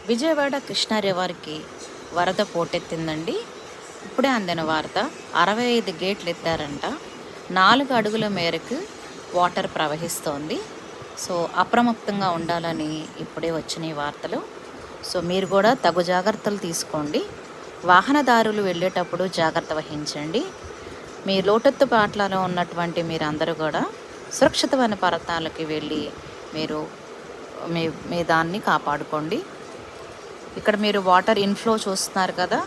విజయవాడ కృష్ణా రివర్కి వరద పోటెత్తిందండి. ఇప్పుడే అందిన వార్త. 65 గేట్లు ఎత్తారంట. 4 అడుగుల మేరకు వాటర్ ప్రవహిస్తోంది. సో అప్రమత్తంగా ఉండాలని ఇప్పుడే వచ్చినాయి వార్తలు. సో మీరు కూడా తగు జాగ్రత్తలు తీసుకోండి. వాహనదారులు వెళ్ళేటప్పుడు జాగ్రత్త వహించండి. మీ లోటత్తు పాట్లలో ఉన్నటువంటి మీరందరూ కూడా సురక్షితమైన ప్రాంతాలకి వెళ్ళి మీరు మీ మీ దాన్ని కాపాడుకోండి. ఇక్కడ మీరు వాటర్ ఇన్ఫ్లో చూస్తున్నారు కదా.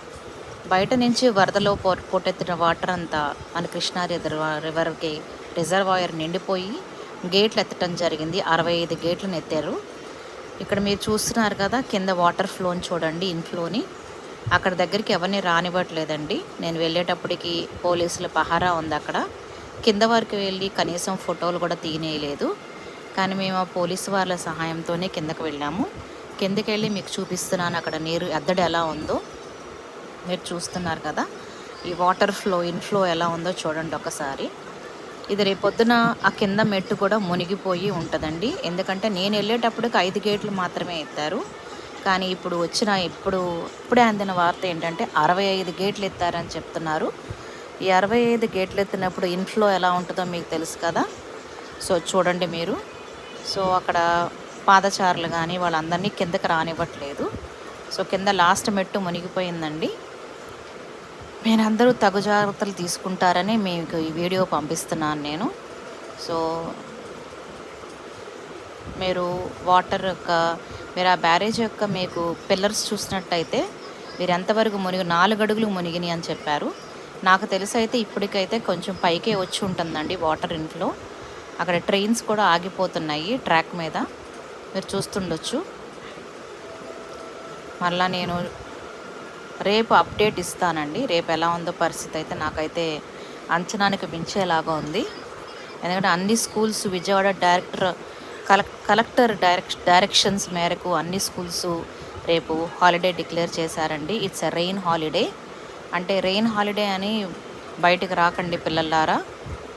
బయట నుంచి వరదలో పోటెత్తిన వాటర్ అంతా మన కృష్ణా రివర్కి రిజర్వాయర్ నిండిపోయి గేట్లు ఎత్తడం జరిగింది. 65 గేట్లను ఎత్తారు. ఇక్కడ మీరు చూస్తున్నారు కదా, కింద వాటర్ ఫ్లోని చూడండి, ఇన్ఫ్లోని. అక్కడ దగ్గరికి ఎవరిని రానివ్వట్లేదండి. నేను వెళ్ళేటప్పటికి పోలీసుల పహారా ఉంది అక్కడ. కింద వరకు వెళ్ళి కనీసం ఫోటోలు కూడా తీయనేయలేదు. కానీ మేము ఆ పోలీసు వాళ్ళ సహాయంతోనే కిందకు వెళ్ళాము. కిందకి వెళ్ళి మీకు చూపిస్తున్నాను అక్కడ నీరు ఎద్దడి ఎలా ఉందో. మీరు చూస్తున్నారు కదా, ఈ వాటర్ ఫ్లో ఇన్ఫ్లో ఎలా ఉందో చూడండి ఒకసారి. ఇది రేపొద్దున ఆ కింద మెట్టు కూడా మునిగిపోయి ఉంటుందండి. ఎందుకంటే నేను వెళ్ళేటప్పటికి 5 గేట్లు మాత్రమే ఎత్తారు. కానీ ఇప్పుడే అందిన వార్త ఏంటంటే 65 గేట్లు ఎత్తారని చెప్తున్నారు. ఈ 65 గేట్లు ఎత్తినప్పుడు ఇన్ఫ్లో ఎలా ఉంటుందో మీకు తెలుసు కదా. సో చూడండి మీరు. సో అక్కడ పాదచారులు కానీ వాళ్ళందరినీ కిందకి రానివ్వట్లేదు. సో కింద లాస్ట్ మెట్టు మునిగిపోయిందండి. మీరందరూ తగు జాగ్రత్తలు తీసుకుంటారని మీకు ఈ వీడియో పంపిస్తున్నాను నేను. సో మీరు మీరు ఆ బ్యారేజ్ యొక్క మీకు పిల్లర్స్ చూసినట్టయితే మీరు ఎంతవరకు 4 అడుగులు మునిగినాయి అని చెప్పారు. నాకు తెలిసి అయితే ఇప్పటికైతే కొంచెం పైకే వచ్చి ఉంటుందండి వాటర్ ఇన్ఫ్లో. అక్కడ ట్రైన్స్ కూడా ఆగిపోతున్నాయి ట్రాక్ మీద, మీరు చూస్తుండొచ్చు. మళ్ళీ నేను రేపు అప్డేట్ ఇస్తానండి. రేపు ఎలా ఉందో పరిస్థితి అయితే నాకైతే అంచనానికి మించేలాగా ఉంది. ఎందుకంటే అన్ని స్కూల్స్ విజయవాడ కలెక్టర్ డైరెక్షన్స్ మేరకు అన్ని స్కూల్స్ రేపు హాలిడే డిక్లేర్ చేశారండి. It's a rain holiday. అంటే రెయిన్ హాలిడే అని బయటకు రాకండి పిల్లలారా.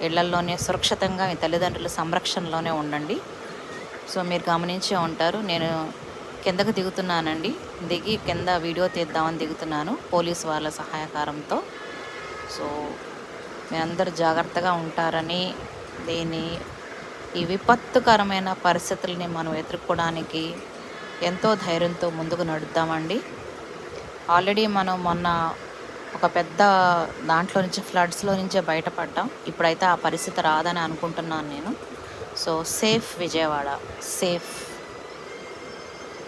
ఇళ్లల్లోనే సురక్షితంగా మీ తల్లిదండ్రుల సంరక్షణలోనే ఉండండి. సో మీరు గమనించే ఉంటారు, నేను కిందకు దిగుతున్నానండి. దిగి కింద వీడియో తీద్దామని దిగుతున్నాను పోలీసు వాళ్ళ సహాయకారంతో. సో మీరందరూ జాగ్రత్తగా ఉంటారని, ఈ విపత్తుకరమైన పరిస్థితుల్ని మనం ఎదుర్కోవడానికి ఎంతో ధైర్యంతో ముందుకు నడుద్దామండి. ఆల్రెడీ మనం మొన్న ఒక పెద్ద దాంట్లో నుంచి ఫ్లడ్స్లో నుంచే బయటపడ్డాం. ఇప్పుడైతే ఆ పరిస్థితి రాదని అనుకుంటున్నాను నేను. So safe Vijayawada, safe.